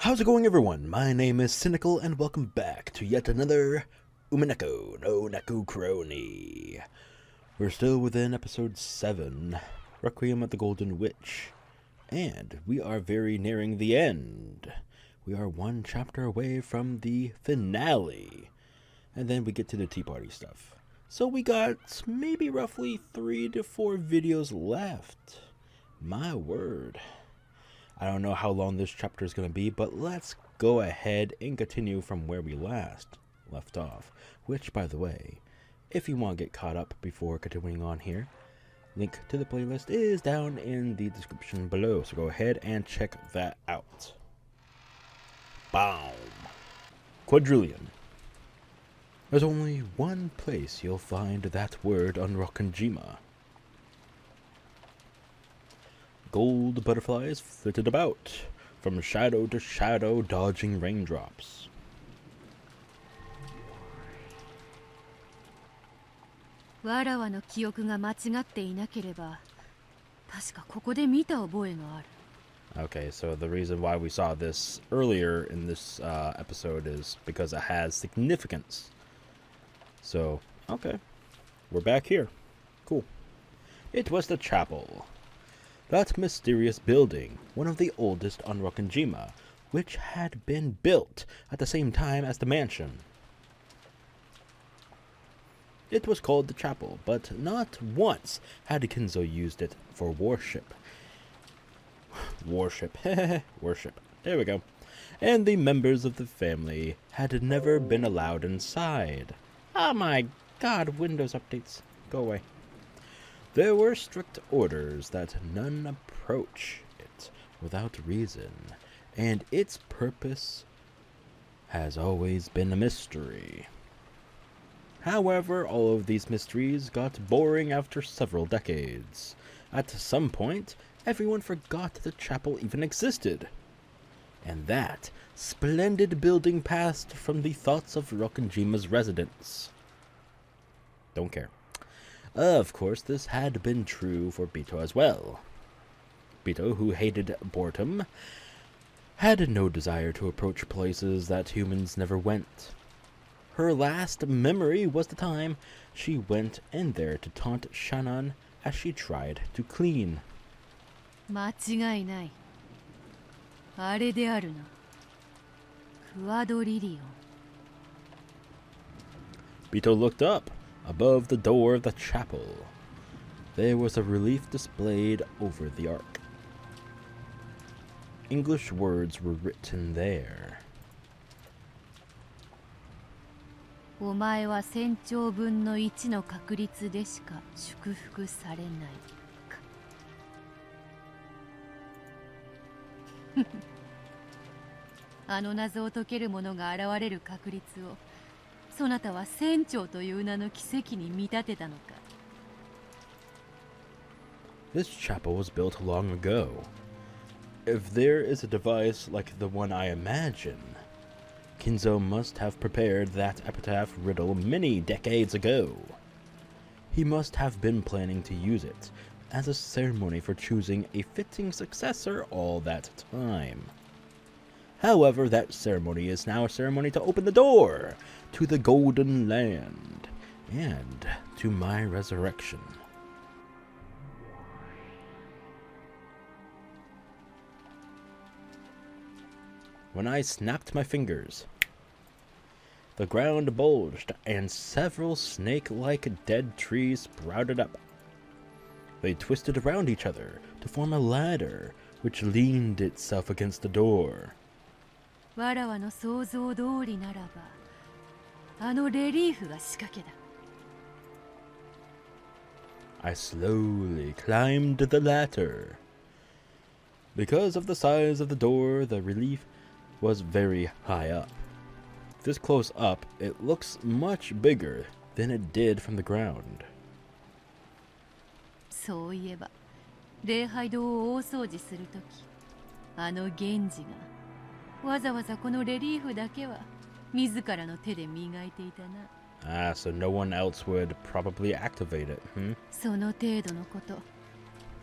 How's it going, everyone? My name is Sinikle, and welcome back to yet another Umineko no Naku Koro. We're still within episode 7, Requiem of the Golden Witch, and we are very nearing the end. We are one chapter away from the finale, and then we get to the tea party stuff. So we got maybe roughly 3 to 4 videos left. My word. I don't know how long this chapter is going to be, but let's go ahead and continue from where we left off. Which, by the way, if you want to get caught up before continuing on here, link to the playlist is down in the description below. So go ahead and check that out. Boom. Quadrillion. There's only one place you'll find that word on Rokkenjima. Gold butterflies flitted about, from shadow to shadow, dodging raindrops. Okay, so the reason why we saw this earlier in this episode is because it has significance. So, okay, we're back here. Cool. It was the chapel. That mysterious building, one of the oldest on Rokkenjima, which had been built at the same time as the mansion. It was called the chapel, but not once had Kinzo used it for worship. Worship. There we go. And the members of the family had never been allowed inside. Oh my god, Windows updates. Go away. There were strict orders that none approach it without reason, and its purpose has always been a mystery. However, all of these mysteries got boring after several decades. At some point, everyone forgot the chapel even existed. And that splendid building passed from the thoughts of Rokkenjima's residents. Don't care. Of course, this had been true for Bito as well. Bito, who hated boredom, had no desire to approach places that humans never went. Her last memory was the time she went in there to taunt Shannon as she tried to clean. Bito looked up. Above the door of the chapel, there was a relief displayed over the ark. English words were written there. This chapel was built long ago. If there is a device like the one I imagine, Kinzo must have prepared that epitaph riddle many decades ago. He must have been planning to use it as a ceremony for choosing a fitting successor all that time. However, that ceremony is now a ceremony to open the door to the Golden Land and to my resurrection. When I snapped my fingers, the ground bulged and several snake-like dead trees sprouted up. They twisted around each other to form a ladder which leaned itself against the door. I slowly climbed the ladder. Because of the size of the door, the relief was very high up. This close up, it looks much bigger than it did from the ground. Ah, so no one else would probably activate it,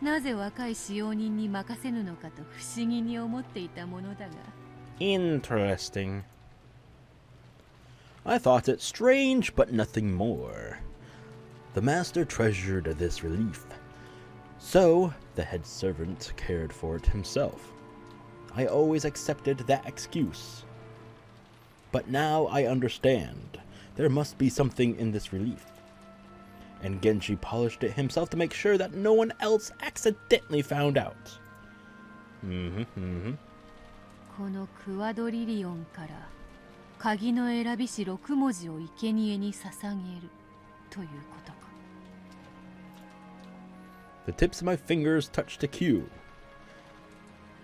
なぜ若い使用人に任せぬのかと不思議に思っていたものだが、Interesting. I thought it strange, but nothing more. The master treasured this relief, so the head servant cared for it himself. I always accepted that excuse. But now I understand. There must be something in this relief. And Genji polished it himself to make sure that no one else accidentally found out. このクワドリリオンから鍵の選びし6文字を生贄に捧げるということか。The tips of my fingers touched a cue.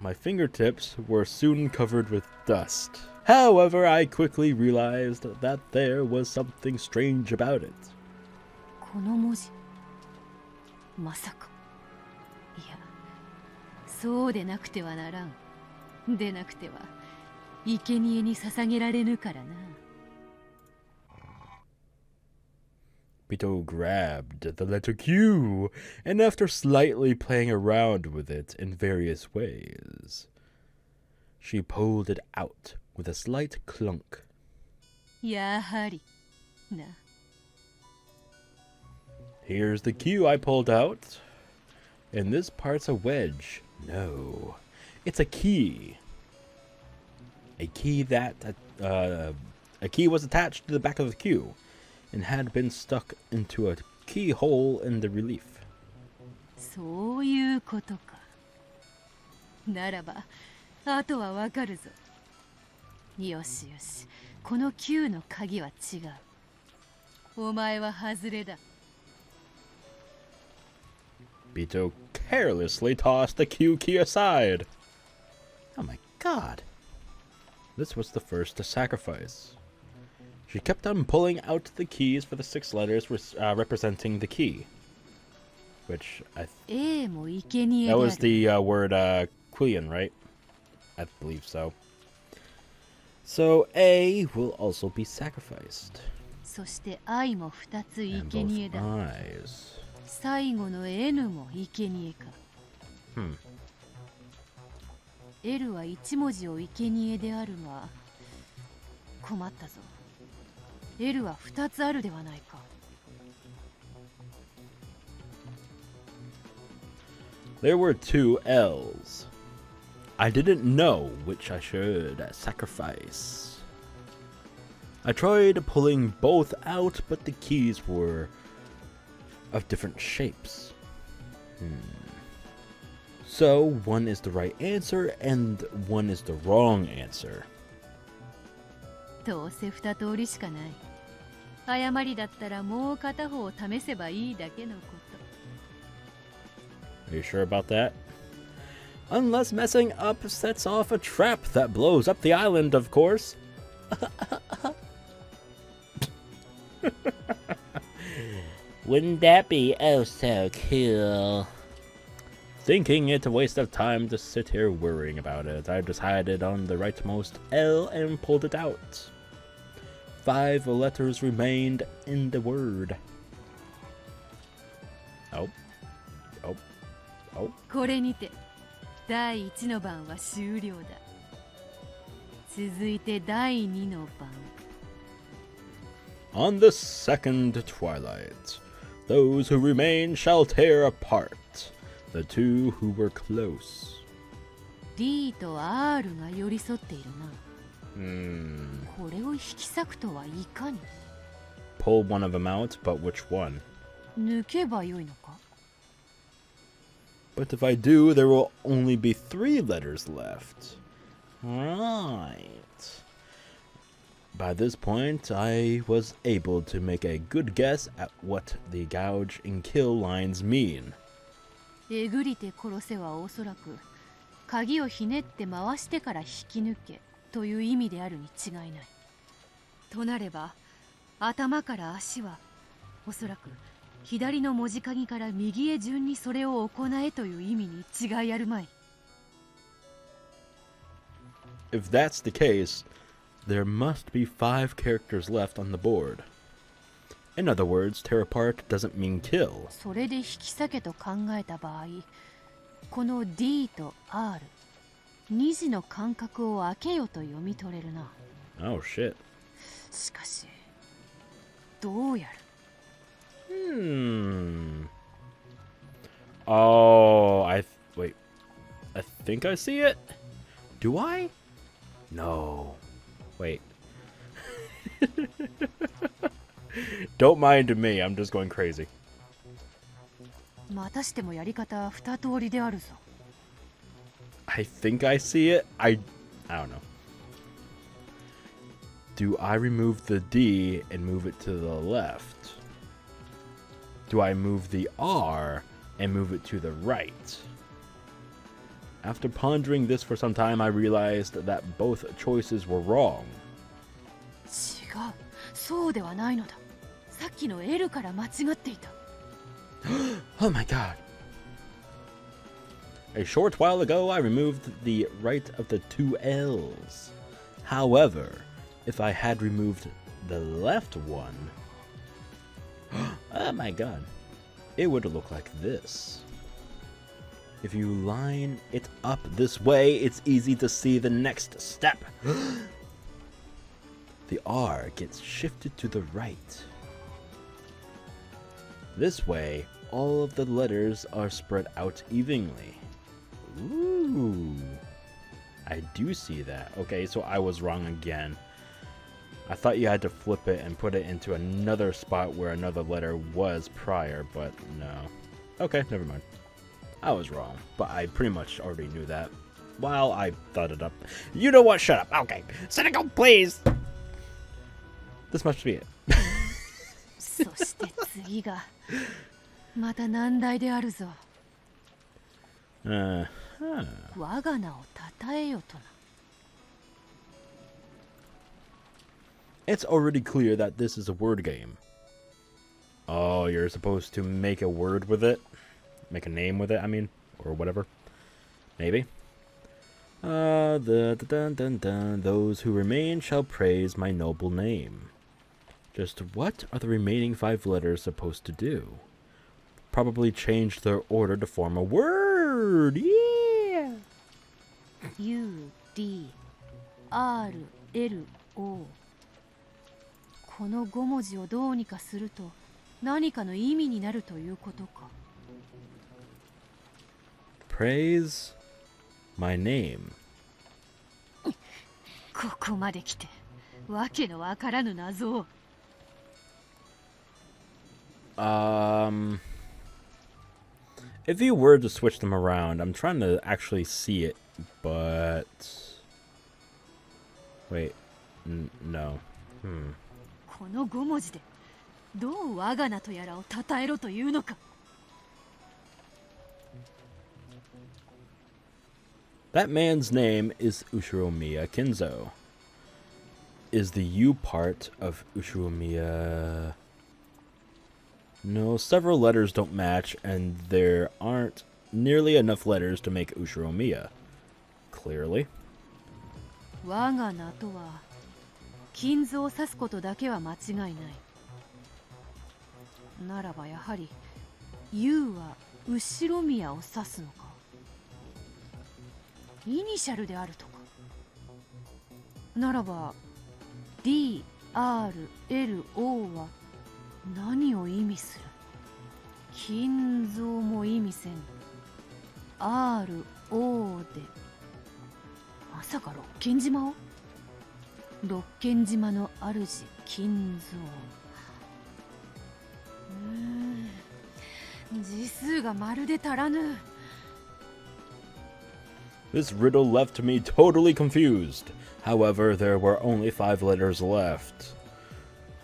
My fingertips were soon covered with dust. However, I quickly realized that there was something strange about it. この文字、まさか。いや、そうでなくてはならん。でなくては生贄に捧げられぬからな。Bito grabbed the letter Q, and after slightly playing around with it in various ways, she pulled it out with a slight clunk. やはりな。Here's the Q I pulled out. And this part's a wedge. No, it's a key. A key that a key was attached to the back of the Q and had been stuck into a keyhole in the relief. そういうことか。ならば、あとはわかるぞ。よしよし、この Q の鍵は違う。お前は外れだ。Bito carelessly tossed the Q key aside. Oh my god. This was the first to sacrifice. She kept on pulling out the keys for the 6 letters representing the key. Which, that was the word Quillian, right? I believe so. So A will also be sacrificed. そして愛も2つ And 生贄 both だ。 eyes. 最後の N も生贄か。L は1文字を生贄であるが、困ったぞ。L は2つあるではないか。There were 2 L's. I didn't know which I should sacrifice. I tried pulling both out, but the keys were of different shapes. So one is the right answer and one is the wrong answer. どうせ2通りしかない。誤りだったらもう片方を試せばいいだけのこと。 Are you sure about that? Unless messing up sets off a trap that blows up the island, of course. Wouldn't that be oh so cool? Thinking it a waste of time to sit here worrying about it, I decided on the rightmost L and pulled it out. 5 letters remained in the word. Oh. これにて第1の番は終了だ。続いて第2の番。On the second twilight, those who remain shall tear apart the two who were close. D と R が寄り添っているな。これを引き裂くとはいかに。 Pull one of them out, but which one? 抜けばよいのか。 But if I do, there will only be 3 letters left. Right. By this point, I was able to make a good guess at what the gouge and kill lines mean. えぐりて殺せはおそらく鍵をひねって回してから引き抜けという意味であるに違いない。となれば頭から足はおそらく左の文字鍵から右へ順にそれを行えという意味に違いあるまい。If that's the case, there must be 5 characters left on the board. In other words, tear apart doesn't mean kill. それで引き裂けと考えた場合、この D と R、2時の間隔を空けよと読み取れるな。 Oh shit. しかしどうやる。 Oh, wait. I think I see it. Do I? No. Wait. Don't mind me. I'm just going crazy. またしてもやり方2通りであるぞ。 I think I see it. I don't know. Do I remove the D and move it to the left? Do I move the R and move it to the right? After pondering this for some time, I realized that both choices were wrong. 違う、そうではないのだ。さっきの L から間違っていた。 Oh my god. A short while ago, I removed the right of the two L's. However, if I had removed the left one, oh my god, it would look like this. If you line it up this way, it's easy to see the next step. The R gets shifted to the right. This way, all of the letters are spread out evenly. Ooh, I do see that. Okay, so I was wrong again. I thought you had to flip it and put it into another spot where another letter was prior, but no. Okay, never mind. I was wrong, but I pretty much already knew that. While I thought it up. You know what? Shut up. Okay. Sinikle, please! This must be it. そして次がまた難題であるぞ。 我が名を称えよとな。 It's already clear that this is a word game. Oh, you're supposed to make a word with it? Make a name with it, I mean? Or whatever. Maybe. Those who remain shall praise my noble name. Just what are the remaining 5 letters supposed to do? Probably change their order to form a word! Yeah! U, D, R, L, O。 この5文字をどうにかすると何かの意味になるということか。 Praise my name. ここまで来てわけのわからぬ謎を。 If you were to switch them around, I'm trying to actually see it, but wait, no. この5文字でどう我が名とやらを称えろというのか。 That man's name is Ushiromiya Kinzo. Is the U part of Ushiromiya? No, several letters don't match, and there aren't nearly enough letters to make Ushiromiya. Clearly. 我が名とは金蔵を指すことだけは間違いない。ならばやはり U は後ろ宮を指すのか。イニシャルであるとか。ならば D、R、L、O は何を意味する。金蔵も意味せん。R、O でまさかロッケン島を。ロッケン島の主金蔵。字数がまるで足らぬ。 This riddle left me totally confused. However, there were only 5 letters left.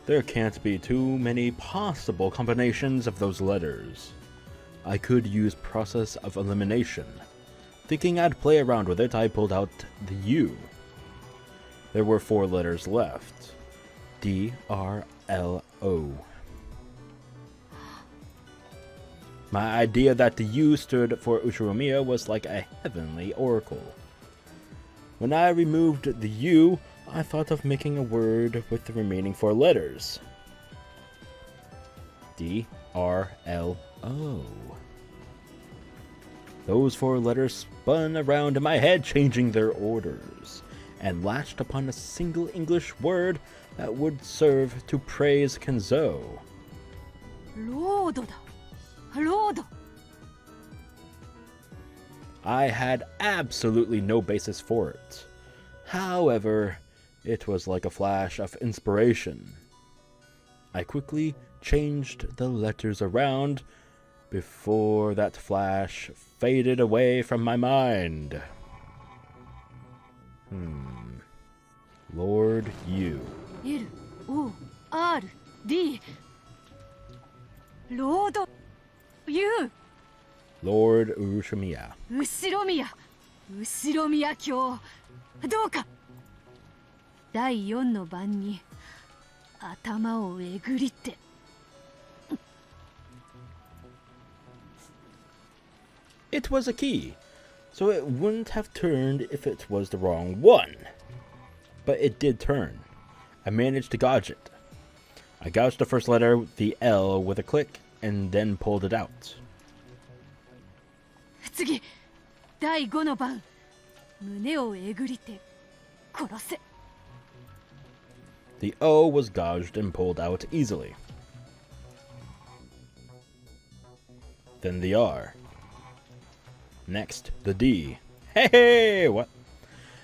There can't be too many possible combinations of those letters. I could use process of elimination. Thinking I'd play around with it, I pulled out the U. There were 4 letters left. D, R, L, O. My idea that the U stood for Ushiromiya was like a heavenly oracle. When I removed the U, I thought of making a word with the remaining 4 letters. D, R, L, O. Those 4 letters spun around in my head, changing their orders, and latched upon a single English word that would serve to praise Kinzo. Lord だ。Lord. I had absolutely no basis for it. However, it was like a flash of inspiration. I quickly changed the letters around before that flash faded away from my mind. Lord U. L-O-R-D. Lord U. Lord Ushiromiya. Ushiromiya. Ushiromiya 卿。どうか。第4の番に頭をえぐりって。It was a key, so it wouldn't have turned if it was the wrong one. But it did turn. I managed to gouge it. I gouged the first letter, the L, with a click, and then pulled it out. 次、第5の番。胸をえぐりて殺せ。The O was gouged and pulled out easily. Then the R. Next, the D. Hey, what?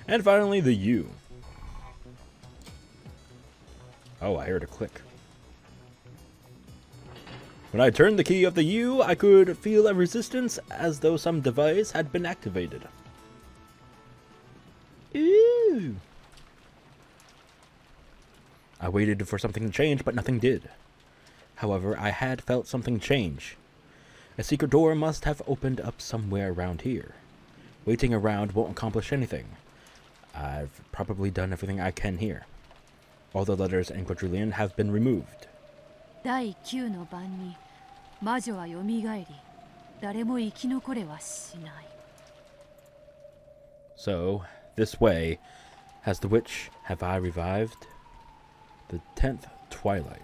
And finally, the U. Oh, I heard a click. When I turned the key of the U, I could feel a resistance as though some device had been activated. Ooh. I waited for something to change, but nothing did. However, I had felt something change. A secret door must have opened up somewhere around here. Waiting around won't accomplish anything. I've probably done everything I can here. All the letters in quadrillion have been removed. 第9の番に魔女は蘇り、誰も生き残れはしない。So, this way, has the witch, have I revived? The 10th twilight.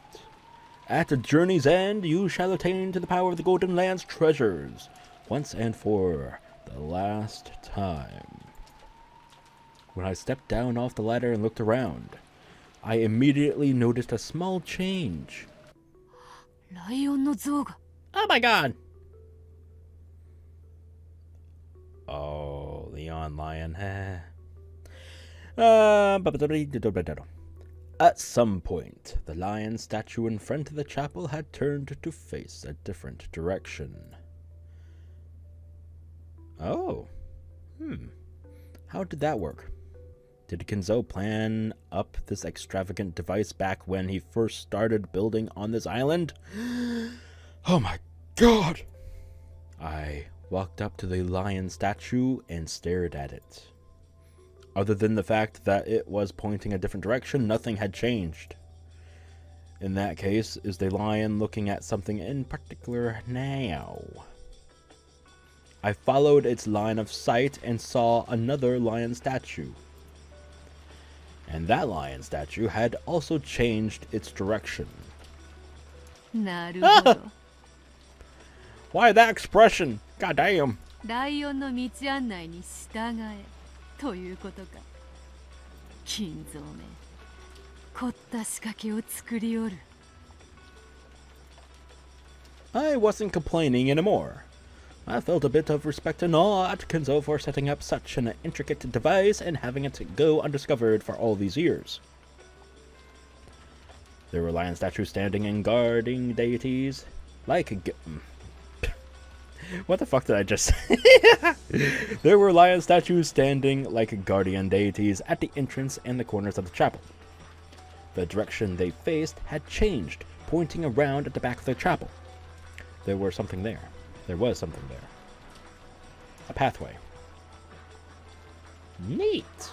At the journey's end, you shall attain to the power of the Golden Land's treasures, once and for the last time. When I stepped down off the ladder and looked around, I immediately noticed a small change. ライオンの像が。Oh my god! Oh, Leon Lion. At some point, the lion statue in front of the chapel had turned to face a different direction. Oh. How did that work? Did Kinzo plan up this extravagant device back when he first started building on this island? Oh my god! I walked up to the lion statue and stared at it. Other than the fact that it was pointing a different direction, nothing had changed. In that case, is the lion looking at something in particular now? I followed its line of sight and saw another lion statue. And that lion statue had also changed its direction. なるほど。Why that expression? God damn. ライオンの道案内に従えということか。金蔵め、凝った仕掛けを作りおる。I wasn't complaining anymore. I felt a bit of respect and awe at Kinzo for setting up such an intricate device and having it go undiscovered for all these years. There were lion statues standing and guarding deities, like... What the fuck did I just say? There were lion statues standing like guardian deities at the entrance and the corners of the chapel. The direction they faced had changed, pointing around at the back of the chapel. There was something there. A pathway. Neat.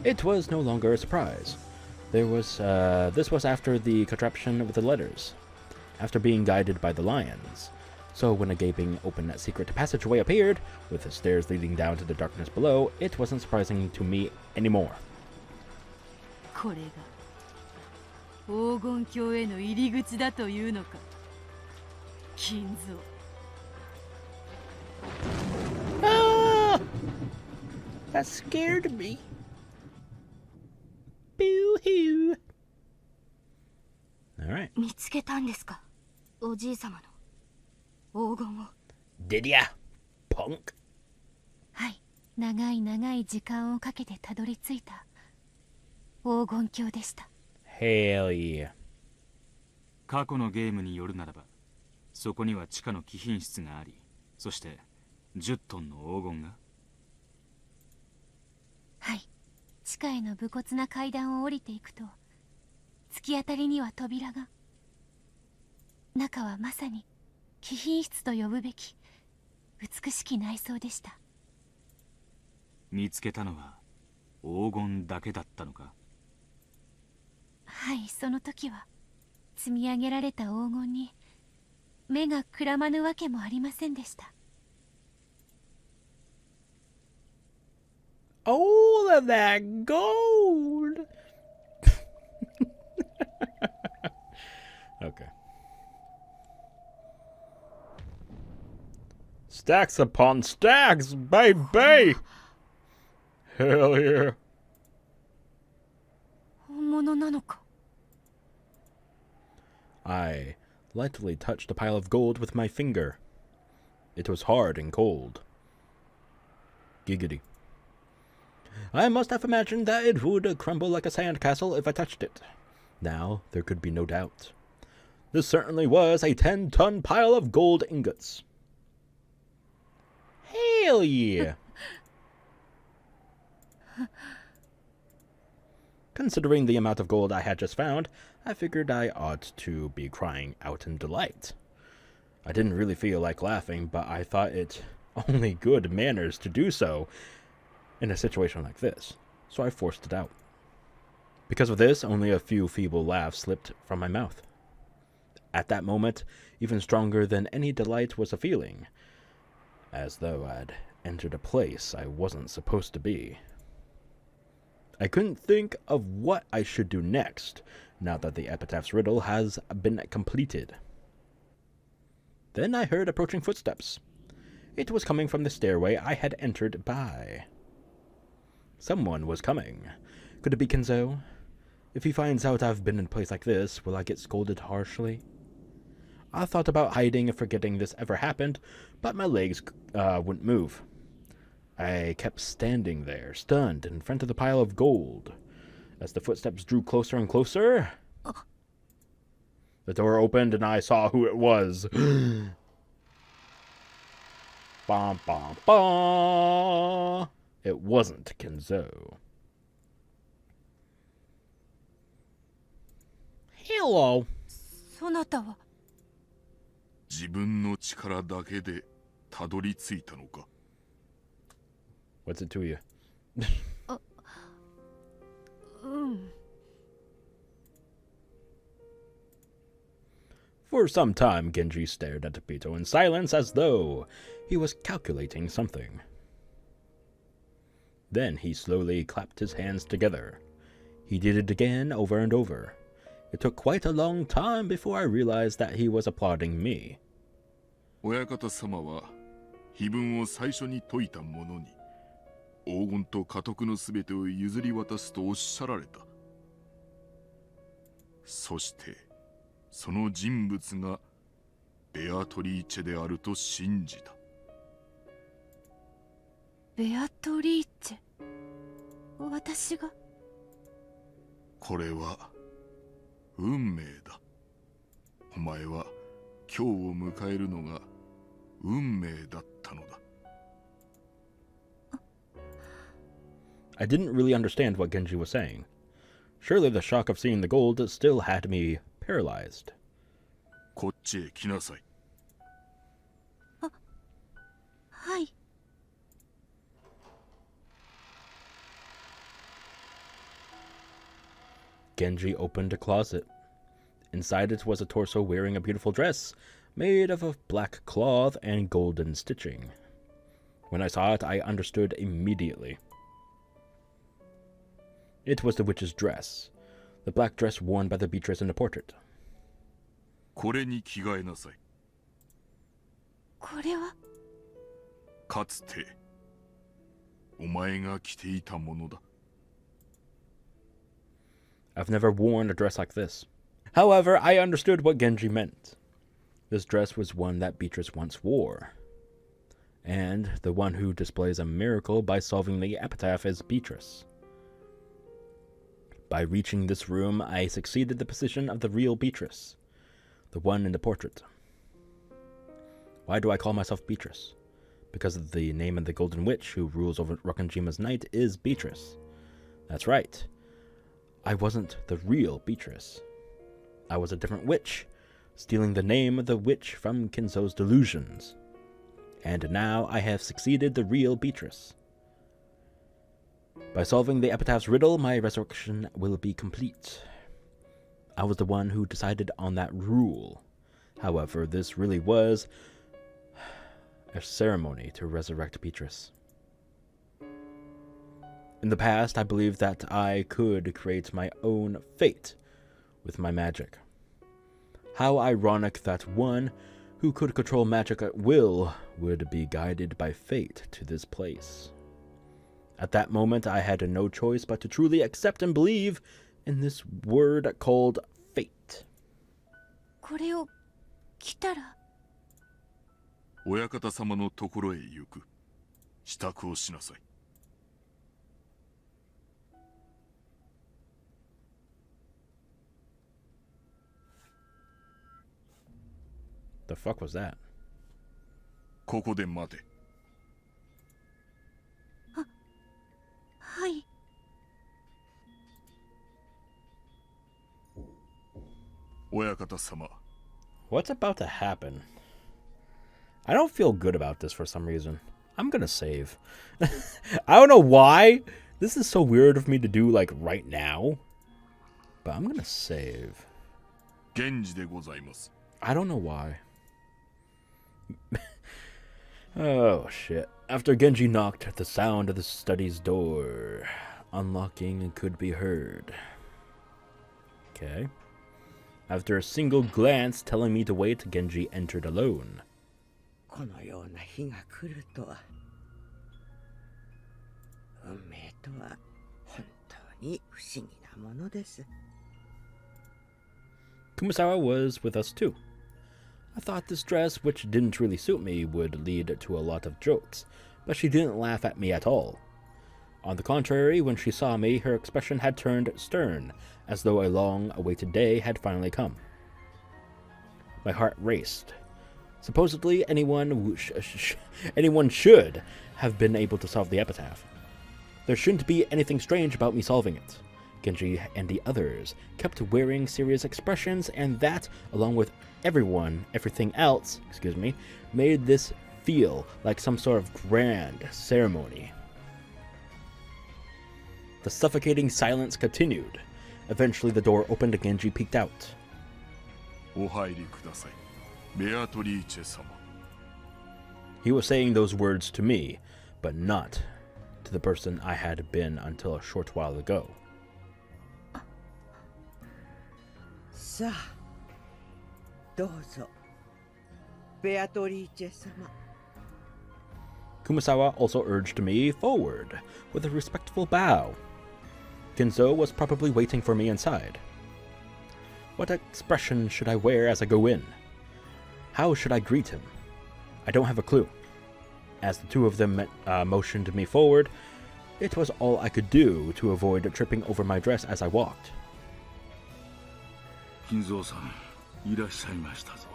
It was no longer a surprise. This was after the contraption with the letters, after being guided by the lions. So when a gaping open secret passageway appeared, with the stairs leading down to the darkness below, it wasn't surprising to me anymore. これが黄金鏡への入り口だというのか。Kinzo. Ah! That scared me. Boo-hoo. Alright. 見つけたんですか、おじい様の黄金を。 Did ya, punk? はい、長い長い時間をかけてたどり着いた黄金鏡でした。 Hell yeah. 過去のゲームによるならば、そこには地下の貴賓室があり、そして10トンの黄金が。はい、地下への武骨な階段を降りていくと突き当たりには扉が。中はまさに貴賓室と呼ぶべき美しき内装でした。見つけたのは黄金だけだったのか。はい、その時は積み上げられた黄金に目がくらまぬわけもありませんでした。 All of that gold! Okay. Stacks upon stacks, baby! Hell yeah. 本物なのか。 I lightly touched a pile of gold with my finger. It was hard and cold. Giggity. I must have imagined that it would crumble like a sandcastle if I touched it. Now there could be no doubt. This certainly was a 10-ton pile of gold ingots. Hell yeah! Considering the amount of gold I had just found, I figured I ought to be crying out in delight. I didn't really feel like laughing, but I thought it only good manners to do so in a situation like this, so I forced it out. Because of this, only a few feeble laughs slipped from my mouth. At that moment, even stronger than any delight was a feeling, as though I'd entered a place I wasn't supposed to be. I couldn't think of what I should do next, now that the epitaph's riddle has been completed. Then I heard approaching footsteps. It was coming from the stairway I had entered by. Someone was coming. Could it be Kinzo? If he finds out I've been in a place like this, will I get scolded harshly? I thought about hiding and forgetting this ever happened, but my legs wouldn't move. I kept standing there, stunned, in front of the pile of gold. As the footsteps drew closer and closer, the door opened and I saw who it was. Bom, bom, bom. It wasn't Kinzo. Hello. そなたは。自分の力だけでたどり着いたのか。 What's it to you? うん。 For some time, Genji stared at Pito in silence as though he was calculating something. Then he slowly clapped his hands together. He did it again over and over. It took quite a long time before I realized that he was applauding me. 親方様は碑文を最初に解いた者に黄金と家督のすべてを譲り渡すとおっしゃられた。そしてその人物がベアトリーチェであると信じた。ベアトリーチェ。私が。これは運命だ。お前は今日を迎えるのが運命だったのだ。I didn't really understand what Genji was saying. Surely the shock of seeing the gold still had me paralyzed. こっちへ来なさい。はい。 Genji opened a closet. Inside it was a torso wearing a beautiful dress, made of black cloth and golden stitching. When I saw it, I understood immediately. It was the witch's dress, the black dress worn by the Beatrice in the portrait. これに着替えなさい。これはかつてお前が着ていたものだ。 I've never worn a dress like this. However, I understood what Genji meant. This dress was one that Beatrice once wore. And the one who displays a miracle by solving the epitaph is Beatrice. By reaching this room, I succeeded the position of the real Beatrice, the one in the portrait. Why do I call myself Beatrice? Because of the name of the Golden Witch who rules over Rokkenjima's night is Beatrice. That's right. I wasn't the real Beatrice. I was a different witch, stealing the name of the witch from Kinzo's delusions. And now I have succeeded the real Beatrice. By solving the epitaph's riddle, my resurrection will be complete. I was the one who decided on that rule. However, this really was a ceremony to resurrect Beatrice. In the past, I believed that I could create my own fate with my magic. How ironic that one who could control magic at will would be guided by fate to this place. At that moment, I had no choice but to truly accept and believe in this word called fate. これを着たら親方様のところへ行く。支度をしなさい。 The fuck was that? ここで待て。はい。親方様。 What's about to happen? I don't feel good about this for some reason. I'm gonna save. I don't know why. This is so weird of me to do like right now. But I'm gonna save. 源氏でございます。 I don't know why. Oh shit. After Genji knocked, the sound of the study's door unlocking could be heard. Okay. After a single glance telling me to wait, Genji entered alone. このような日が来るとは、運命とは本当に不思議なものです。 Kumasawa was with us too. I thought this dress, which didn't really suit me, would lead to a lot of jokes, but she didn't laugh at me at all. On the contrary, when she saw me, her expression had turned stern, as though a long-awaited day had finally come. My heart raced. Supposedly, anyone should have been able to solve the epitaph. There shouldn't be anything strange about me solving it. Genji and the others kept wearing serious expressions, and that, along with everything else, made this feel like some sort of grand ceremony. The suffocating silence continued. Eventually, the door opened and Genji peeked out. お入りください。ベアトリーチェ様。 He was saying those words to me, but not to the person I had been until a short while ago. さあ、どうぞ、ベアトリーチェ様。 Kumasawa also urged me forward with a respectful bow. Kinzo was probably waiting for me inside. What expression should I wear as I go in? How should I greet him? I don't have a clue. As the two of them motioned me forward, it was all I could do to avoid tripping over my dress as I walked. 金蔵さん、いらっしゃいましたぞ。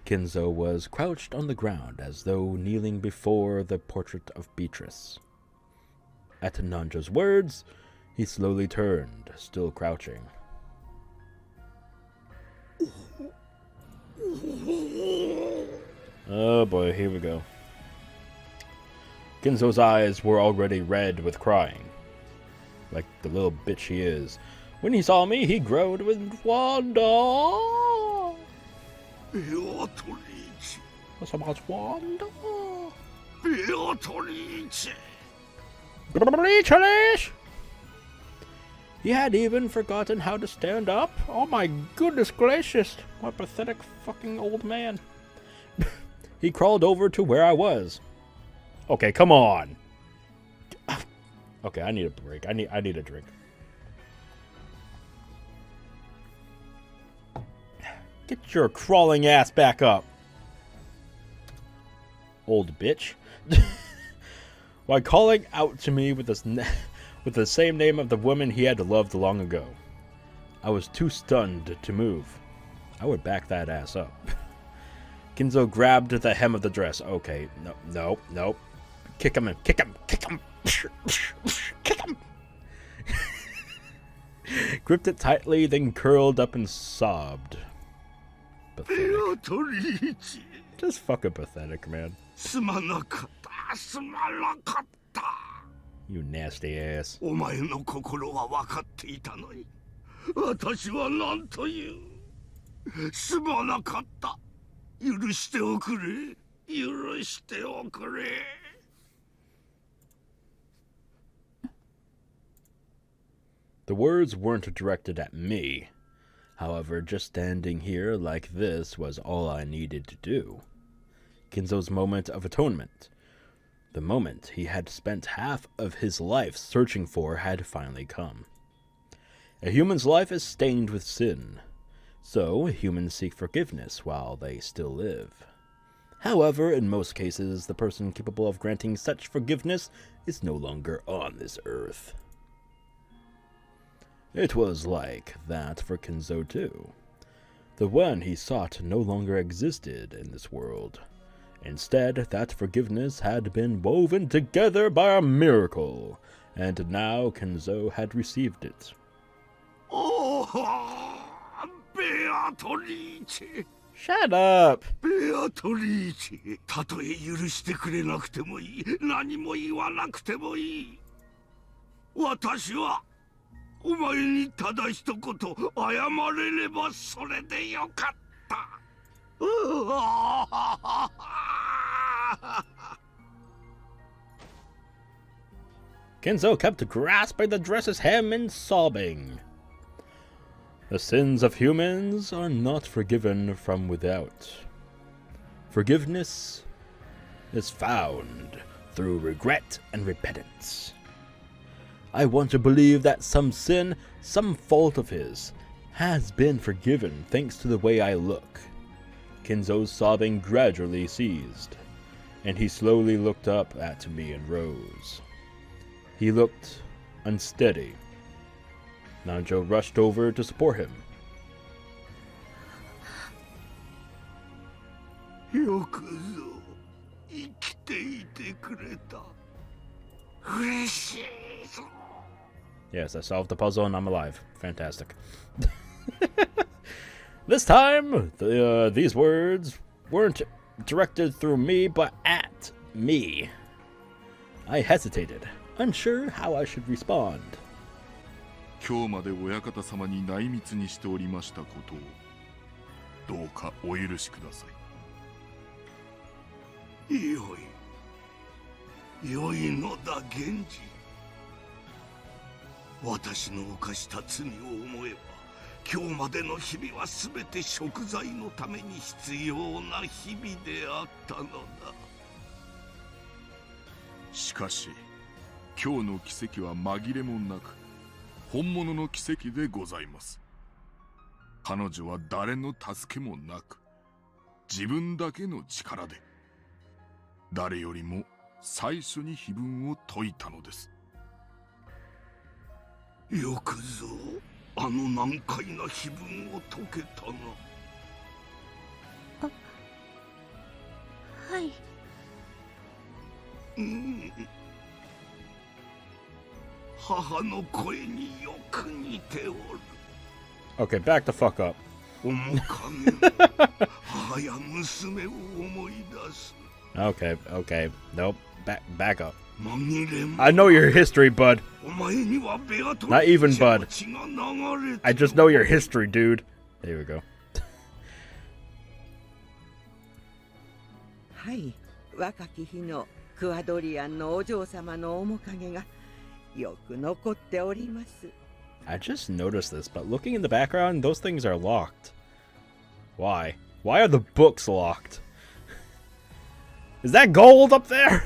Kinzo was crouched on the ground as though kneeling before the portrait of Beatrice. At Nanjo's words, he slowly turned, still crouching. Oh boy, here we go. Kinzo's eyes were already red with crying. Like the little bitch he is. When he saw me, he groaned with wonder. ベアトリーチ What's about wonder? ェ。ベアトリーチェ。Beatrice! He had even forgotten how to stand up? Oh my goodness gracious. What a pathetic fucking old man. He crawled over to where I was. Okay, come on. Okay, I need a break. I need a drink. Get your crawling ass back up. Old bitch. While calling out to me with the same name of the woman he had loved long ago. I was too stunned to move. I would back that ass up. Kinzo grabbed the hem of the dress. Okay, no. Kick him in. Kick him. Kick him. Gripped it tightly, then curled up and sobbed. Pathetic. Just fucking pathetic, man. You nasty ass. お前の心は分かっていたのに、私は何という。すまなかった。許しておくれ。許しておくれ。The words weren't directed at me. However, just standing here like this was all I needed to do. Kinzo's moment of atonement. The moment he had spent half of his life searching for had finally come. A human's life is stained with sin, so humans seek forgiveness while they still live. However, in most cases, the person capable of granting such forgiveness is no longer on this earth. It was like that for Kinzo too. The one he sought no longer existed in this world. Instead, that forgiveness had been woven together by a miracle, and now Kinzo had received it. Oh, Beatrice! Shut up! Beatrice! たとえ許してくれなくてもいい。何も言わなくてもいい。私はお前にただ一言謝れればそれでよかった。Kinzo kept grasping the dress's hem and sobbing. The sins of humans are not forgiven from without. Forgiveness is found through regret and repentance. I want to believe that some sin, some fault of his, has been forgiven thanks to the way I look. Kinzo's sobbing gradually ceased, and he slowly looked up at me and rose. He looked unsteady. Nanjo rushed over to support him. よくぞ生きていてくれた。嬉しいぞ。 Yes, I solved the puzzle and I'm alive. Fantastic. This time, these words weren't directed through me, but at me. I hesitated, unsure how I should respond. 今日まで親方様に内密にしておりましたことをどうかお許しください。よいのだ源氏。私の犯した罪を思えば、今日までの日々はすべて贖罪のために必要な日々であったのだ。しかし今日の奇跡は紛れもなく本物の奇跡でございます。彼女は誰の助けもなく自分だけの力で誰よりも最初に碑文を解いたのです。よくぞあの難解な碑文を解けたな。はい。母の声によく似ておる。Okay, back the fuck up. 面影が母や娘を思い出す。Okay, okay. Nope. Back up. 紛れも I know your history, bud. お前にはベアトリ Not even ーチェ bud. の血が流れて I just know your history, dude. There we go. はい、若き日のクワドリアンのお嬢様の面影がよく残っております。I just noticed this, but looking in the background, those things are locked. Why? Why are the books locked? Is that gold up there?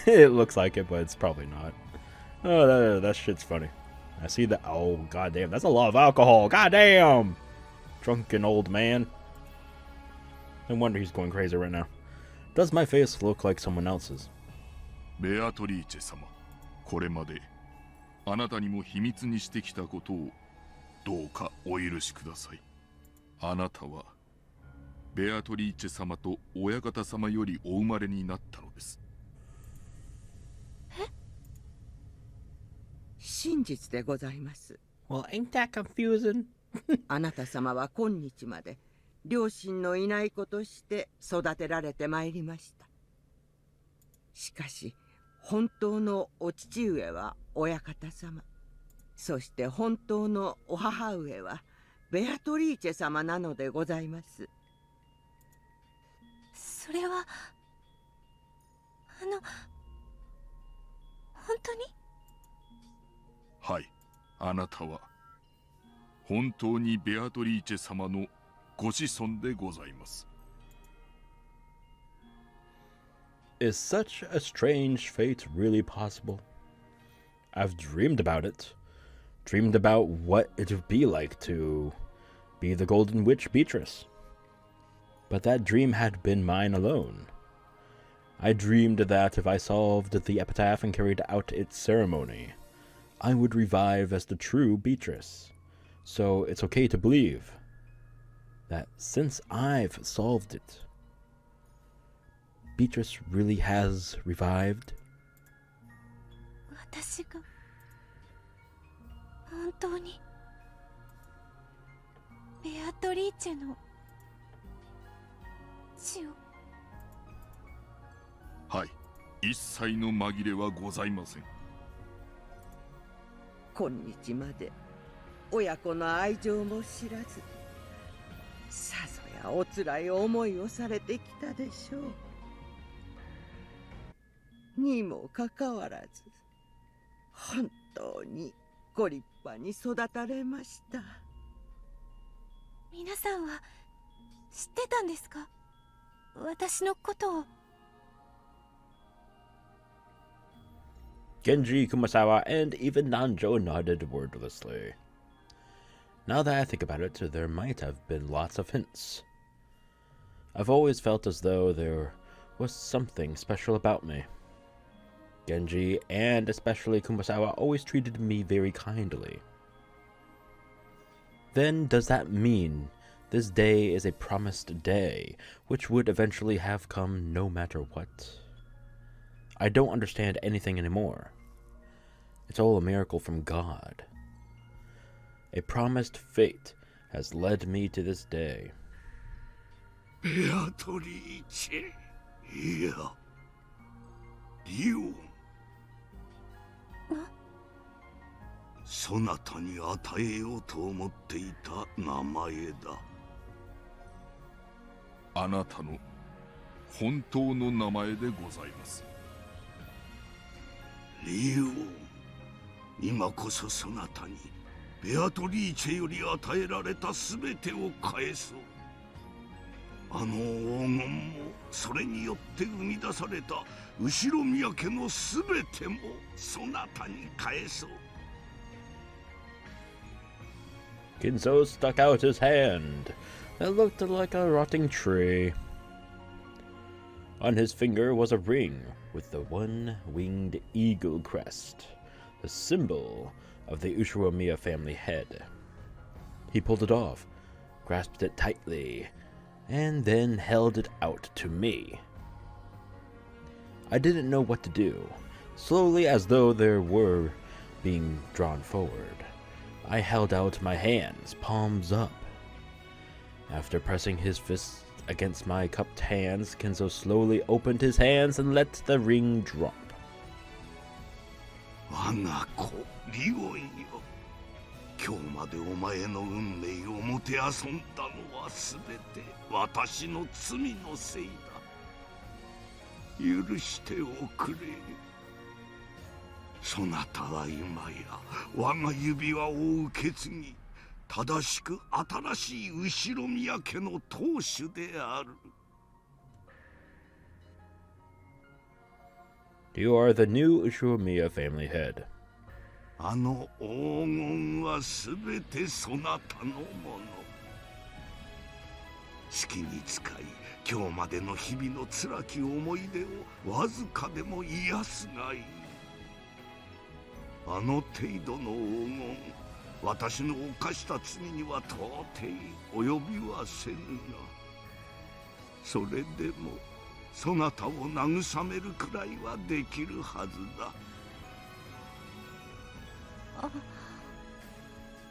It looks like it, but it's probably not. Oh, that shit's funny. I see that. Oh, goddamn. That's a lot of alcohol. Goddamn. Drunken old man. No wonder he's going crazy right now. Does my face look like someone else's? ベアトリーチェ様、これまであなたにも秘密にしてきたことをどうかお許しください。あなたはベアトリーチェ様と親方様よりお生まれになったのです。真実でございます。 Well, ain't that confusing? あなた様は今日まで両親のいない子として育てられてまいりました。しかし本当のお父上は親方様、そして本当のお母上はベアトリーチェ様なのでございます。それは本当に？はい、あなたは本当にベアトリーチェ様のご子孫でございます。Is such a strange fate really possible? I've dreamed about it. Dreamed about what it would be like to be the Golden Witch Beatrice. But that dream had been mine alone. I dreamed that if I solved the epitaph and carried out its ceremony, I would revive as the true Beatrice. So it's okay to believe that since I've solved it, Beatrice really has revived. 私が本当にベアトリーチェの血を。はい、一切の紛れはございません。今日まで親子の愛情も知らず、さぞやおつらい思いをされてきたでしょう。にもかかわらず本当にご立派に育たれました。皆さんは知ってたんですか？私のことを。Genji, Kumasawa, and even Nanjo nodded wordlessly. Now that I think about it, there might have been lots of hints. I've always felt as though there was something special about me. Genji, and especially Kumasawa, always treated me very kindly. Then does that mean this day is a promised day, which would eventually have come no matter what? I don't understand anything anymore. It's all a miracle from God. A promised fate has led me to this day. ベアトリーチェ、いや、リオン。そなたに与えようと思っていた名前だ。あなたの本当の名前でございます。リオン、今こそそなたにベアトリーチェより与えられたすべてを返そう。あの黄金もそれによって生み出された後ろ宮家のすべてもそなたに返そう。Kinzo stuck out his hand. That looked like a rotting tree. On his finger was a ring with the one-winged eagle crest, the symbol of the Ushiromiya family head. He pulled it off, grasped it tightly, and then held it out to me. I didn't know what to do. Slowly, as though there were being drawn forward, I held out my hands, palms up. After pressing his fists against my cupped hands, Kinzo slowly opened his hands and let the ring drop. 我が子、リオンよ。今日までお前の運命をもてあそんだのはすべて私の罪のせいだ。許しておくれ。そなたは今や我が指輪を受け継ぎ、正しく新しい後ろ宮家の当主である。You are the new Ushiromiya family head. あの黄金はすべてそなたのもの。好きに使い、今日までの日々の辛き思い出をわずかでも癒すがいい。あの程度の黄金、私の犯した罪には到底及びはせぬが、それでもそなたを慰めるくらいはできるはずだ。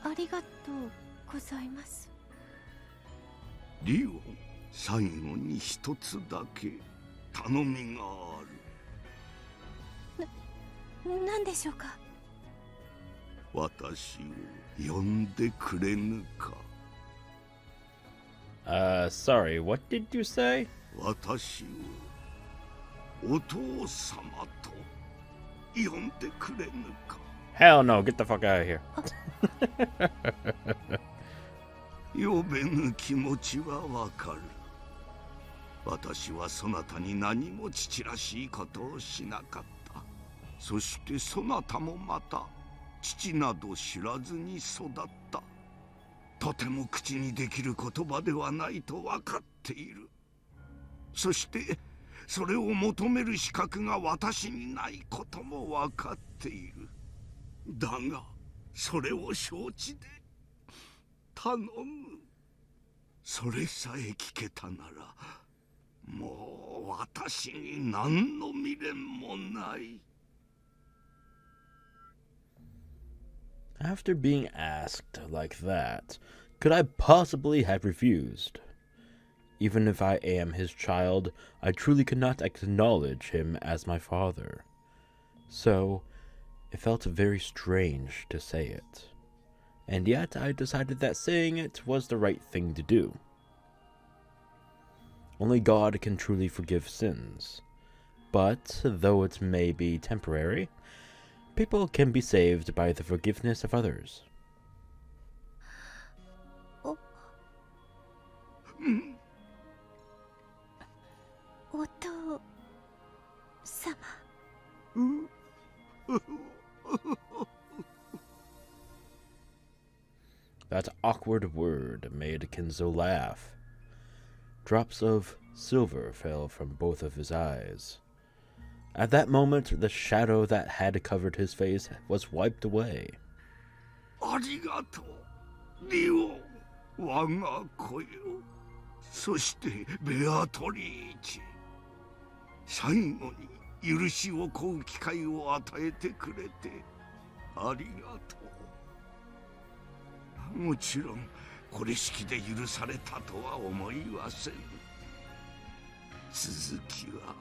ありがとうございます。リオン、最後に一つだけ頼みがある。何でしょうか。私を呼んでくれぬか。Sorry, what did you say? 私をお父様と呼んでくれぬか。Hell no, get the fuck out of here. 呼べぬ気持ちはわかる。私はそなたに何も父らしいことをしなかった。そしてそなたもまた父など知らずに育った。とても口にできる言葉ではないと分かっている。そしてそれを求める資格が私にないことも分かっている。だがそれを承知で頼む。それさえ聞けたならもう私に何の未練もない。After being asked like that, could I possibly have refused? Even if I am his child, I truly could not acknowledge him as my father. So, it felt very strange to say it. And yet I decided that saying it was the right thing to do. Only God can truly forgive sins. But, though it may be temporary, people can be saved by the forgiveness of others. That awkward word made Kinzo laugh. Drops of silver fell from both of his eyes. At that moment, the shadow that had covered his face was wiped away. ありがとう、リオ、我が子よ。そしてベアトリーチ。最後に許しを請う機会を与えてくれてありがとう。もちろんこれしきで許されたとは思いません。続きは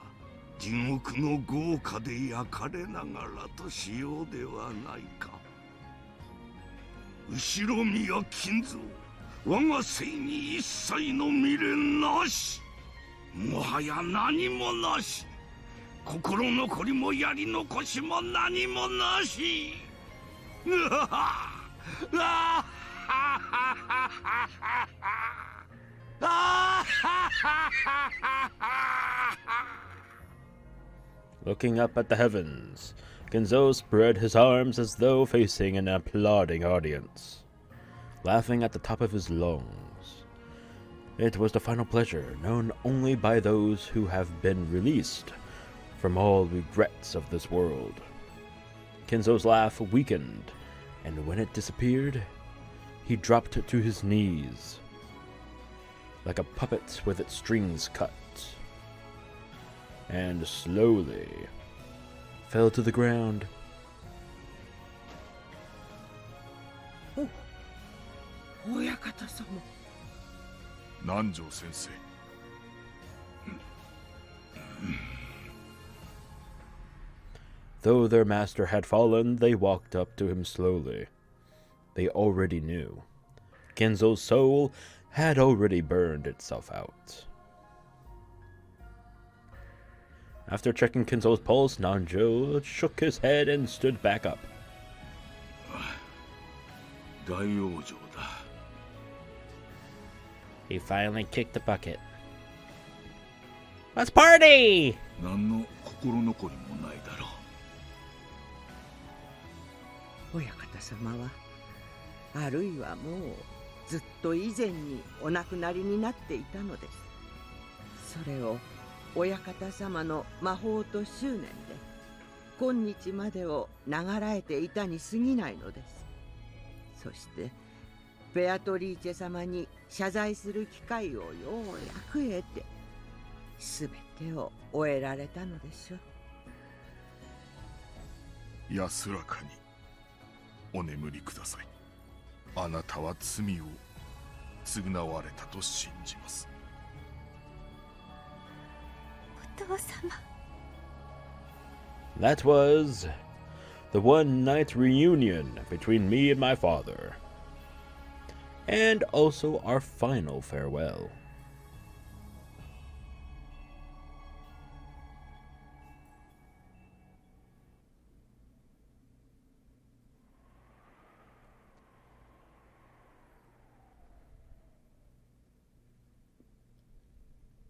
地獄の豪華で焼かれながらとしようではないか。後ろ宮金蔵、我が生に一切の未練なし。もはや何もなし。心残りもやり残しも何もなし。うわはうわLooking up at the heavens, Kinzo spread his arms as though facing an applauding audience, laughing at the top of his lungs. It was the final pleasure known only by those who have been released from all regrets of this world. Kinzo's laugh weakened, and when it disappeared, he dropped to his knees, like a puppet with its strings cut, and slowly fell to the ground. 親方様。南條先生。Though their master had fallen, they walked up to him slowly. They already knew. Kinzo's soul had already burned itself out. After checking Kinzo's pulse, Nanjo shook his head and stood back up. 大往生だ。 He finally kicked the bucket. Let's party! 何の心残りもないだろう。親方様はあるいはもうずっと以前にお亡くなりになっていたのです。それを親方様の魔法と執念で今日までを流らえていたに過ぎないのです。そしてベアトリーチェ様に謝罪する機会をようやく得て全てを終えられたのでしょう。安らかにお眠りください。あなたは罪を償われたと信じます。お父様。 That was the one-night reunion between me and my father. And also our final farewell.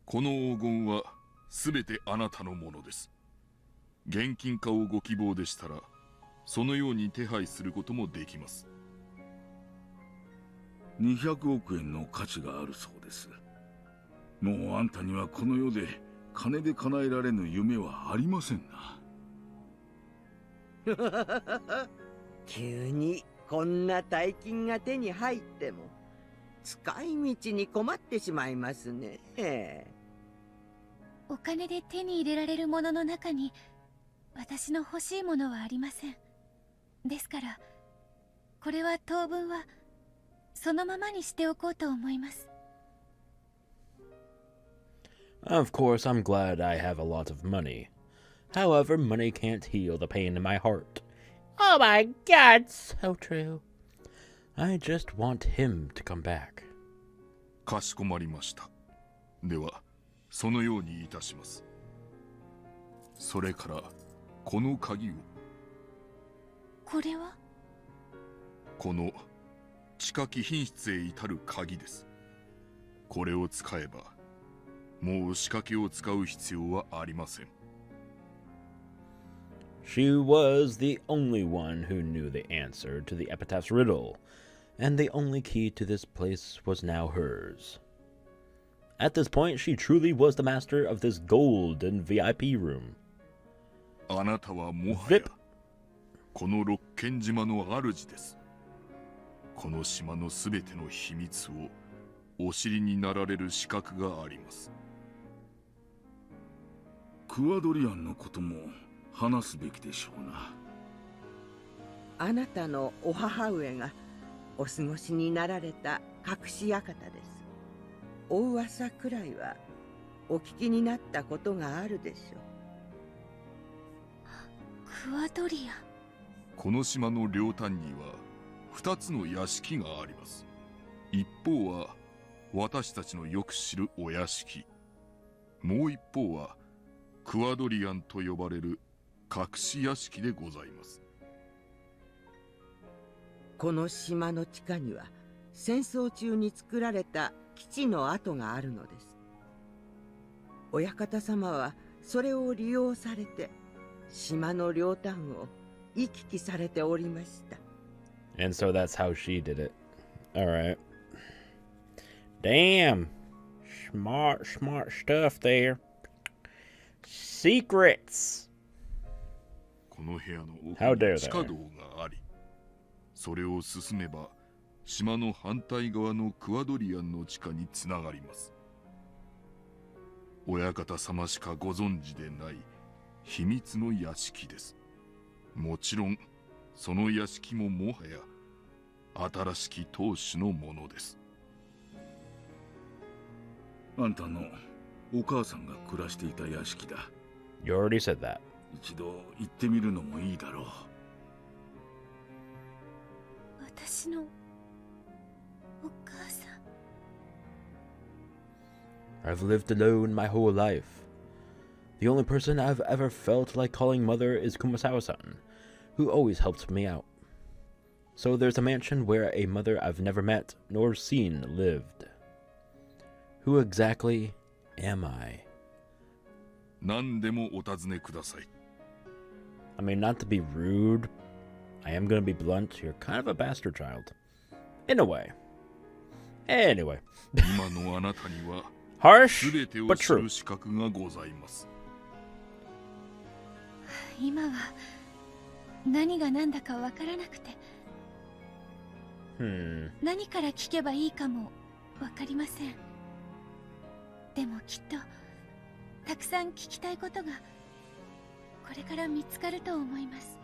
This黄金はすべてあなたのものです。現金化をご希望でしたら、そのように手配することもできます。200億円の価値があるそうです。もうあんたにはこの世で金で叶えられぬ夢はありませんな。急にこんな大金が手に入っても使い道に困ってしまいますね。お金で手に入れられるものの中に私の欲しいものはありません。ですからこれは当分はそのままにしておこうと思います。 Of course, I'm glad I have a lot of money. However, money can't heal the pain in my heart. Oh my god, so true. I just want him to come back. かしこまりました。では、そのようにいたします。それから、この鍵を。これは？この地下貴賓室へ至る鍵です。これを使えば、もう仕掛けを使う必要はありません。She was the only one who knew the answer to the epitaph's riddle, and the only key to this place was now hers. At this point, she truly was the master of this golden VIP room. あなたはもはや VIP この六軒島の主です。この島のすべての秘密をお知りになられる資格があります。クワドリアンのことも話すべきでしょうな。あなたのお母上がお過ごしになられた隠し館です。お噂くらいはお聞きになったことがあるでしょう。クワドリアン。この島の両端には2つの屋敷があります。一方は私たちのよく知るお屋敷、もう一方はクワドリアンと呼ばれる隠し屋敷でございます。この島の地下には戦争中に作られた基地の跡があるのです。親方様はそれを利用されて島の両端を行き来されておりました。And so that's how she did it. Alright. Damn. Smart stuff there. Secrets. この部屋の奥 How dare に they? 地下道があり、それを進めば島の反対側のクワドリアンの地下につながります。親方様しかご存知でない秘密の屋敷です。もちろんその屋敷ももはや新しき当主のものです。あんたのお母さんが暮らしていた屋敷だ。 You already said that. 一度行ってみるのもいいだろう。私のお母さん。 I've lived alone my whole life. The only person I've ever felt like calling mother is Kumasawa-san, who always helped me out. So there's a mansion where a mother I've never met nor seen lived. Who exactly am I? 何でもお尋ねください。 I mean, not to be rude, I am gonna be blunt, you're kind of a bastard child. In a way. Anyway. 今のあなたには Harsh, 全てを but 知 true. る資格がございます。今は何が何だかわからなくて、何から聞けばいいかもわかりません。でもきっとたくさん聞きたいことがこれから見つかると思います。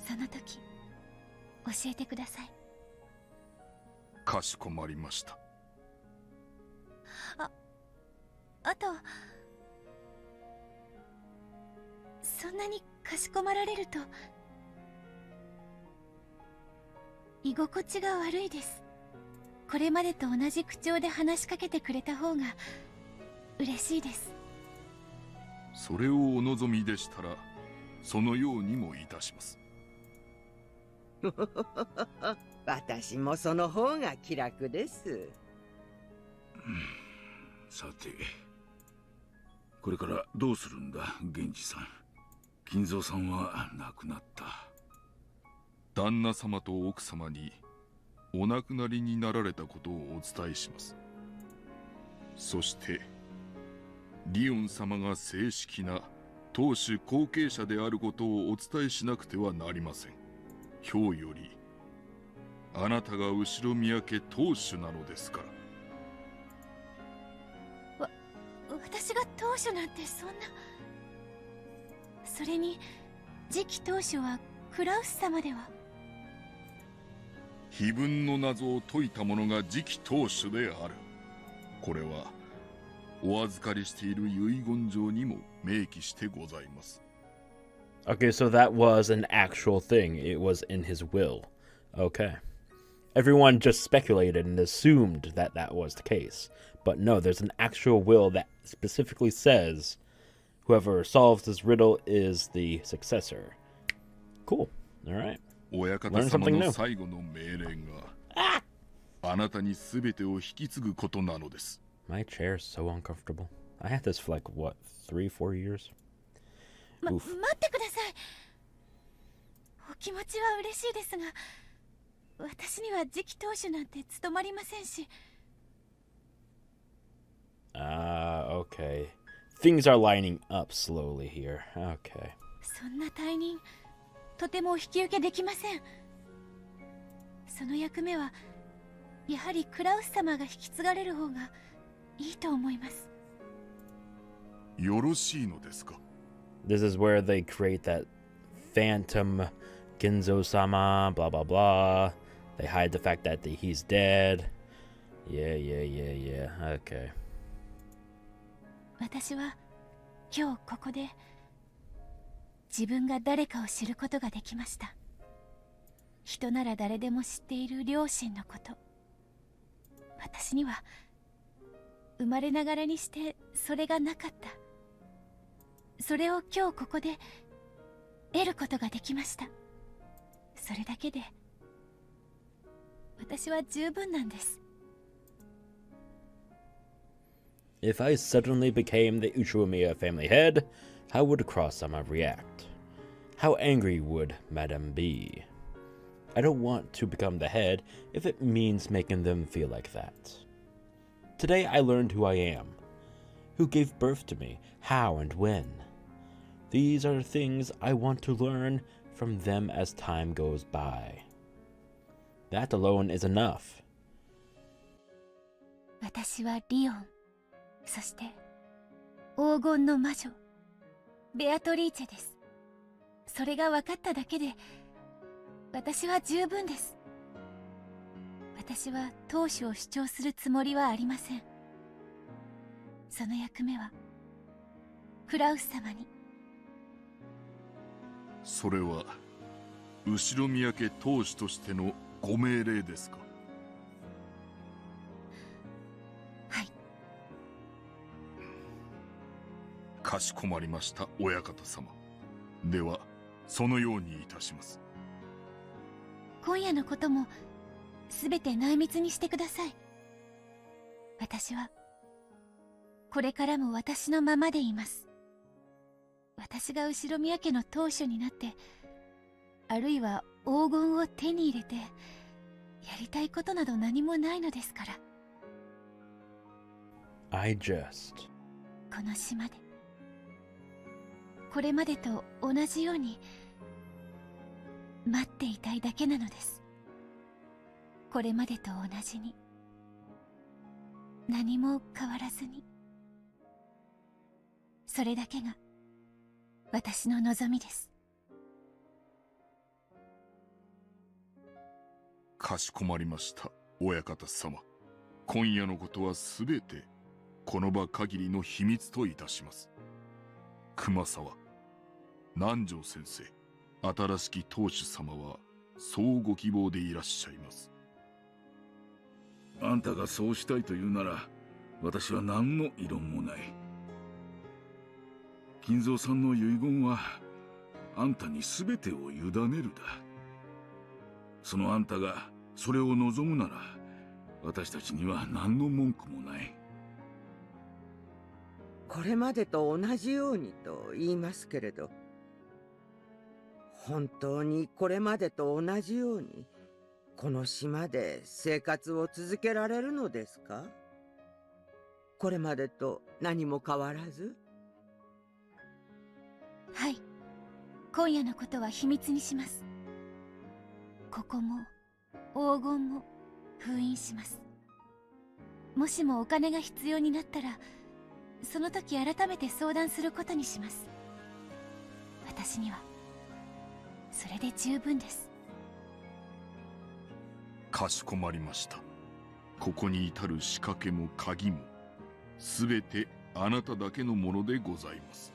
その時教えてください。かしこまりました。あと、そんなにかしこまられると居心地が悪いです。これまでと同じ口調で話しかけてくれた方が嬉しいです。それをお望みでしたらそのようにもいたします。私もその方が気楽です。さて、これからどうするんだ、源氏さん。金蔵さんは亡くなった。旦那様と奥様にお亡くなりになられたことをお伝えします。そしてリオン様が正式な当主後継者であることをお伝えしなくてはなりません。今日よりあなたが後ろ宮家当主なのですから。私が当主なんてそんな。それに次期当主はクラウス様では。碑文の謎を解いた者が次期当主である。これはお預かりしている遺言状にも明記してございます。 Okay, so that was an actual thing. It was in his will. Okay. Everyone just speculated and assumed that that was the case. But no, there's an actual will that specifically says whoever solves this riddle is the successor. Cool. All right. 親方 Learn 様 something の new. 最後の命令があなたに全てを引き継ぐことなのです。 My chair's so uncomfortable. I had this for like, what, 3-4 years? 待ってください。お気持ちは嬉しいですが、私には次期当主なんて務まりませんし。Okay. Things are lining up slowly here. Okay. そんな退任、とても引き受けできません。その役目はやはりクラウス様が引き継がれる方がいいと思います。よろしいのですか？ This is where they create that phantom Kinzo-sama, blah, blah, blah. They hide the fact that he's dead. Yeah. Okay. 私は今日ここで自分が誰かを知ることができました。人なら誰でも知っている両親のこと。私には生まれながらにしてそれがなかった。それを今日ここで得ることができました。それだけで私は十分なんです。 If I suddenly became the Ushiromiya family head, how would Cross-sama react? How angry would Madame be? I don't want to become the head if it means making them feel like that. Today I learned who I am, who gave birth to me, how and when. These are things I want to learn from them as time goes by. That alone is enough. 私はリオン、そして黄金の魔女ベアトリーチェです。それが分かっただけで私は十分です。私は当主を主張するつもりはありません。その役目はクラウス様に。それは後ろ宮家当主としてのご命令ですか？はい。かしこまりました親方様。ではそのようにいたします。今夜のこともすべて内密にしてください。私はこれからも私のままでいます。私が後ろ宮家の当主になって、あるいは黄金を手に入れてやりたいことなど何もないのですから。 I just... この島でこれまでと同じように待っていたいだけなのです。これまでと同じに、何も変わらずに。それだけが私の望みです。かしこまりました親方様。今夜のことはすべてこの場限りの秘密といたします。熊沢、南條先生、新しき当主様はそうご希望でいらっしゃいます。あんたがそうしたいというなら、私は何の異論もない。金蔵さんの遺言はあんたに全てを委ねるだ。そのあんたがそれを望むなら、私たちには何の文句もない。これまでと同じようにと言いますけれど、本当にこれまでと同じようにこの島で生活を続けられるのですか？これまでと何も変わらず？はい、今夜のことは秘密にします。ここも黄金も封印します。もしもお金が必要になったら、その時改めて相談することにします。私にはそれで十分です。かしこまりました。ここに至る仕掛けも鍵もすべてあなただけのものでございます。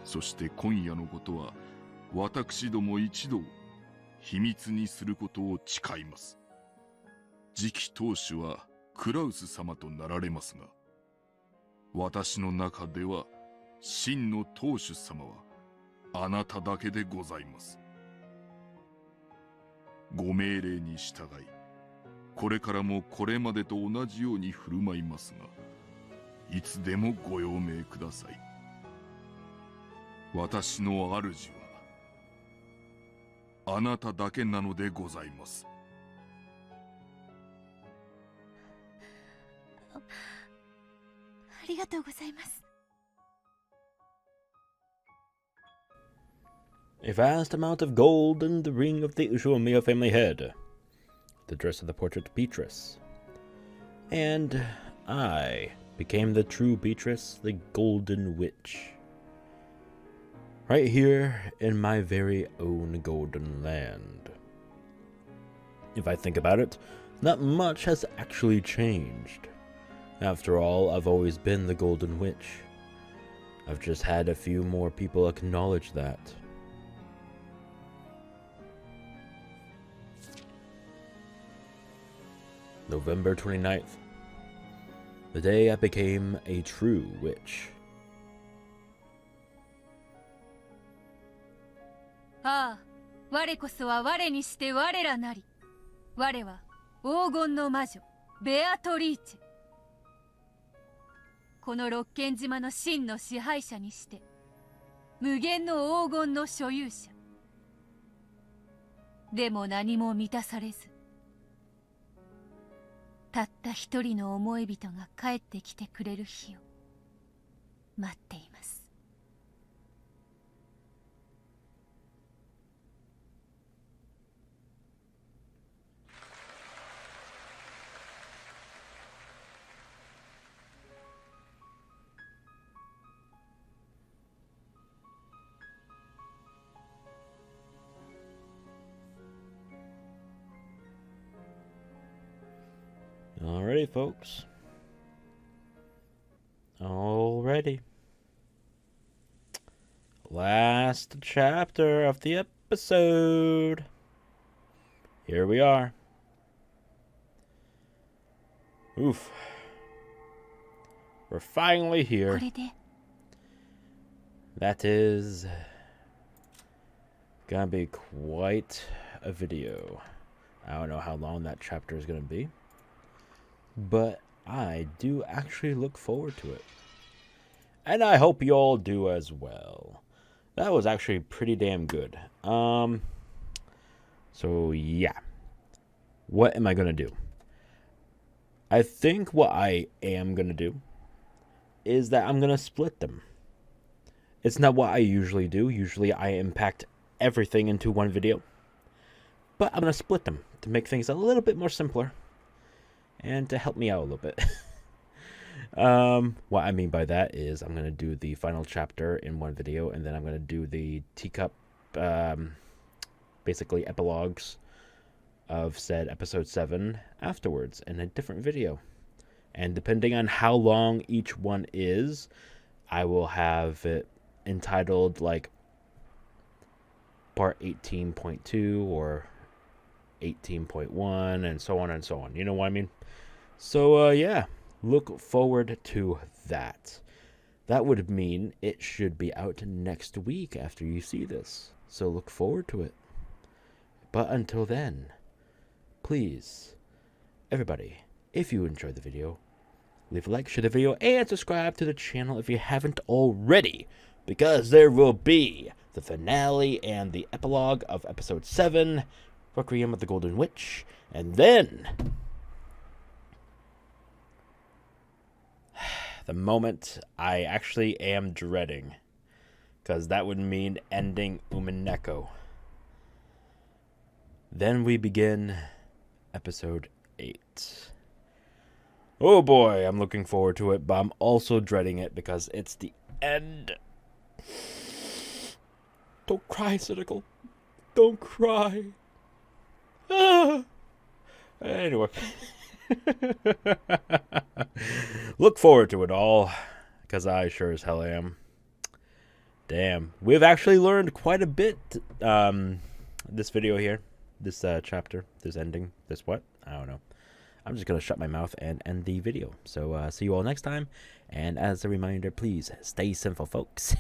そして今夜のことは私ども一同秘密にすることを誓います。次期当主はクラウス様となられますが、私の中では真の当主様はあなただけでございます。ご命令に従い、これからもこれまでと同じように振る舞いますが、いつでもご用命ください。私の主はあなただけなのでございます。ありがとうございます。A vast amount of gold and the ring of the Ushiromiya family head, the dress of the portrait Beatrice. And I became the true Beatrice, the Golden Witch. Right here in my very own golden land. If I think about it, not much has actually changed. After all, I've always been the Golden Witch. I've just had a few more people acknowledge that. November 29th. The day I became a true witch. ああ、我こそは我にして我らなり。我は黄金の魔女ベアトリーチェ。この六軒島の真の支配者にして、無限の黄金の所有者。でも何も満たされず、たった一人の思い人が帰ってきてくれる日を待っています。Alrighty, folks. Alrighty. Last chapter of the episode. Here we are. Oof. We're finally here. これで that is gonna be quite a video. I don't know how long that chapter is gonna be, but I do actually look forward to it. And I hope you all do as well. That was actually pretty damn good. So yeah. What am I gonna do? I think what I am gonna do is that I'm gonna split them. It's not what I usually do. Usually I impact everything into one video. But I'm gonna split them to make things a little bit more simpler and to help me out a little bit. What I mean by that is I'm gonna do the final chapter in one video, and then I'm gonna do the teacup, basically epilogues of said episode 7 afterwards in a different video. And depending on how long each one is, I will have it entitled like part 18.2 or 18.1 and so on and so on. You know what I mean? So yeah, look forward to that. That would mean it should be out next week after you see this. So look forward to it. But until then, please, everybody, if you enjoyed the video, leave a like, share the video, and subscribe to the channel if you haven't already, because there will be the finale and the epilogue of episode 7, Rokkenjima of the Golden Witch, and then the moment I actually am dreading, because that would mean ending Umineko. Then we begin episode 8. Oh boy, I'm looking forward to it, but I'm also dreading it because it's the end. Don't cry, Sinikle. Don't cry. Ah. Anyway. Look forward to it all, because I sure as hell am. Damn. We've actually learned quite a bit this video here. This chapter, this ending, this what? I don't know. I'm just going to shut my mouth and end the video. So see you all next time. And as a reminder, please stay simple, folks.